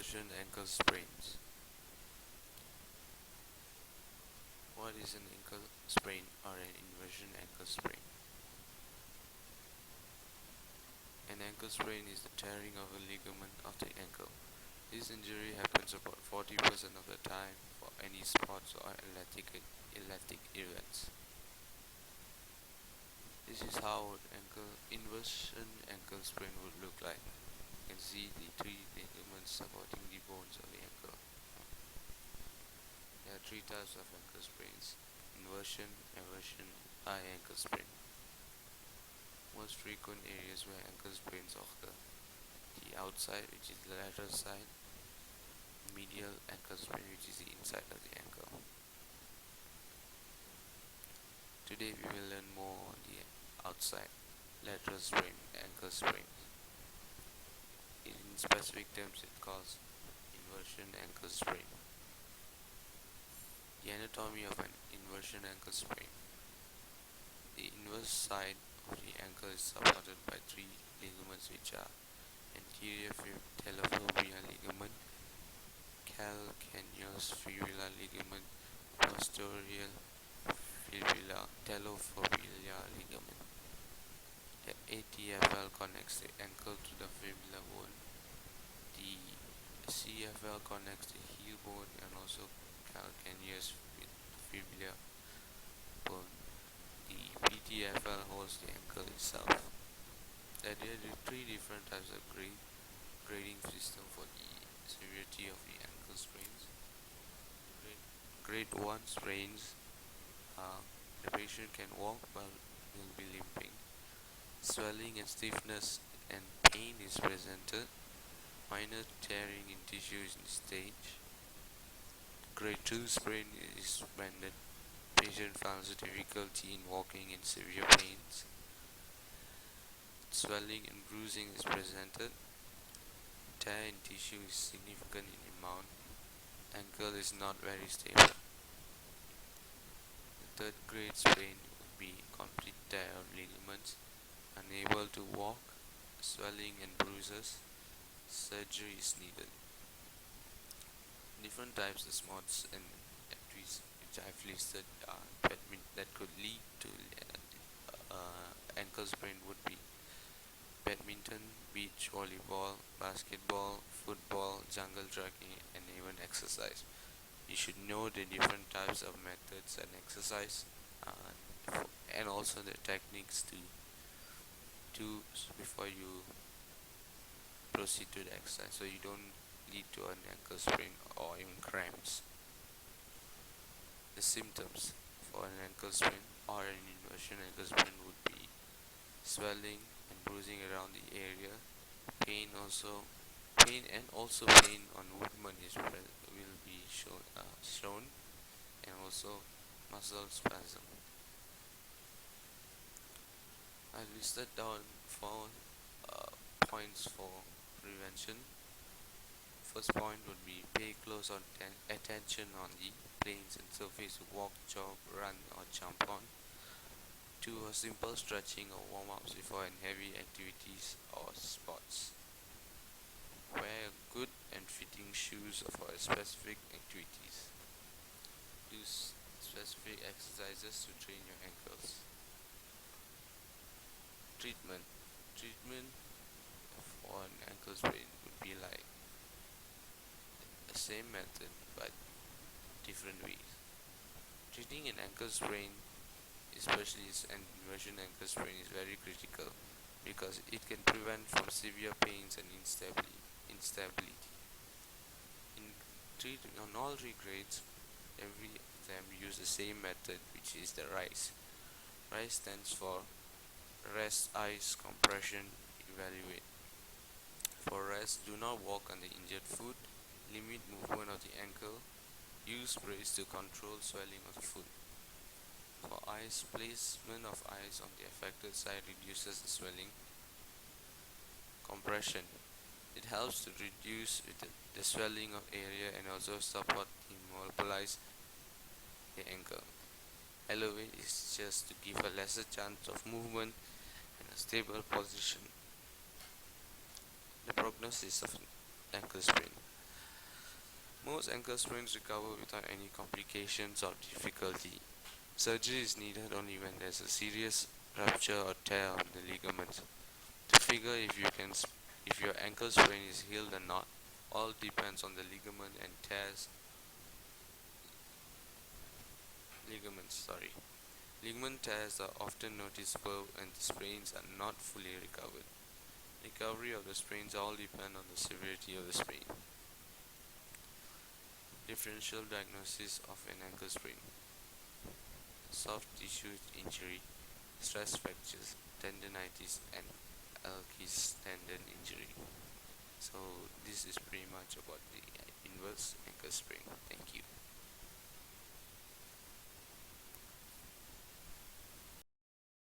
Inversion ankle sprains. What is an ankle sprain or an inversion ankle sprain? An ankle sprain is the tearing of a ligament of the ankle. This injury happens about 40% of the time for any sports or athletic events. This is how inversion ankle sprain would look like. You can see the three ligaments supporting the bones of the ankle. There are three types of ankle sprains: inversion, eversion, high ankle sprain. Most frequent areas where ankle sprains occur: the outside, which is the lateral side; medial ankle sprain, which is the inside of the ankle. Today we will learn more on the outside, lateral sprain, ankle sprain. In specific terms, it calls inversion ankle sprain. The anatomy of an inversion ankle sprain. The inverse side of the ankle is supported by three ligaments, which are anterior talofobial ligament, calcaneus fibula ligament, posterior fibula talofobial ligament. The ATFL connects the ankle to the fibula bone. The CFL connects the heel bone and also calcaneus fibula bone. The PTFL holds the ankle itself. There are three different types of grading system for the severity of the ankle sprains. Grade 1 sprains, the patient can walk but will be limping. Swelling and stiffness and pain is presented. Minor tearing in tissue is in stage. Grade 2 sprain is when the patient finds difficulty in walking and severe pains. Swelling and bruising is presented. Tear in tissue is significant in amount. Ankle is not very stable. The third grade sprain would be complete tear of ligaments, unable to walk, swelling and bruises. Surgery is needed. Different types of sports and activities which I've listed that could lead to ankle sprain would be badminton, beach volleyball, basketball, football, jungle trekking, and even exercise. You should know the different types of methods and exercise, and also the techniques to do before you proceed to the exercise, so you don't lead to an ankle sprain or even cramps. The symptoms for an ankle sprain or an inversion ankle sprain would be swelling and bruising around the area, pain and also pain on movement will be shown, and also muscle spasm. I listed down 4 points for prevention. First point would be pay close attention on the planes and surface you walk, jog, run or jump on. 2. Simple stretching or warm-ups before heavy activities or sports. Wear good and fitting shoes for specific activities. Do specific exercises to train your ankles. Treatment for an ankle sprain would be like the same method but different ways. Treating an ankle sprain, especially an inversion ankle sprain, is very critical because it can prevent from severe pains and instability. On all 3 grades, every of them use the same method, which is the RICE. RICE stands for rest, ice, compression, evaluate. For rest, do not walk on the injured foot, limit movement of the ankle, use brace to control swelling of the foot. For ice, placement of ice on the affected side reduces the swelling. Compression, it helps to reduce the swelling of area and also support immobilize the ankle. Elevate is just to give a lesser chance of movement and a stable position. The prognosis of an ankle sprain. Most ankle sprains recover without any complications or difficulty. Surgery is needed only when there's a serious rupture or tear on the ligaments. To figure if your ankle sprain is healed or not, all depends on the ligaments. Ligament tears are often noticeable when the sprains are not fully recovered. Recovery of the sprains all depend on the severity of the sprain. Differential diagnosis of an ankle sprain: soft tissue injury, stress fractures, tendinitis, and Achilles tendon injury. So this is pretty much about the inverse ankle sprain. Thank you.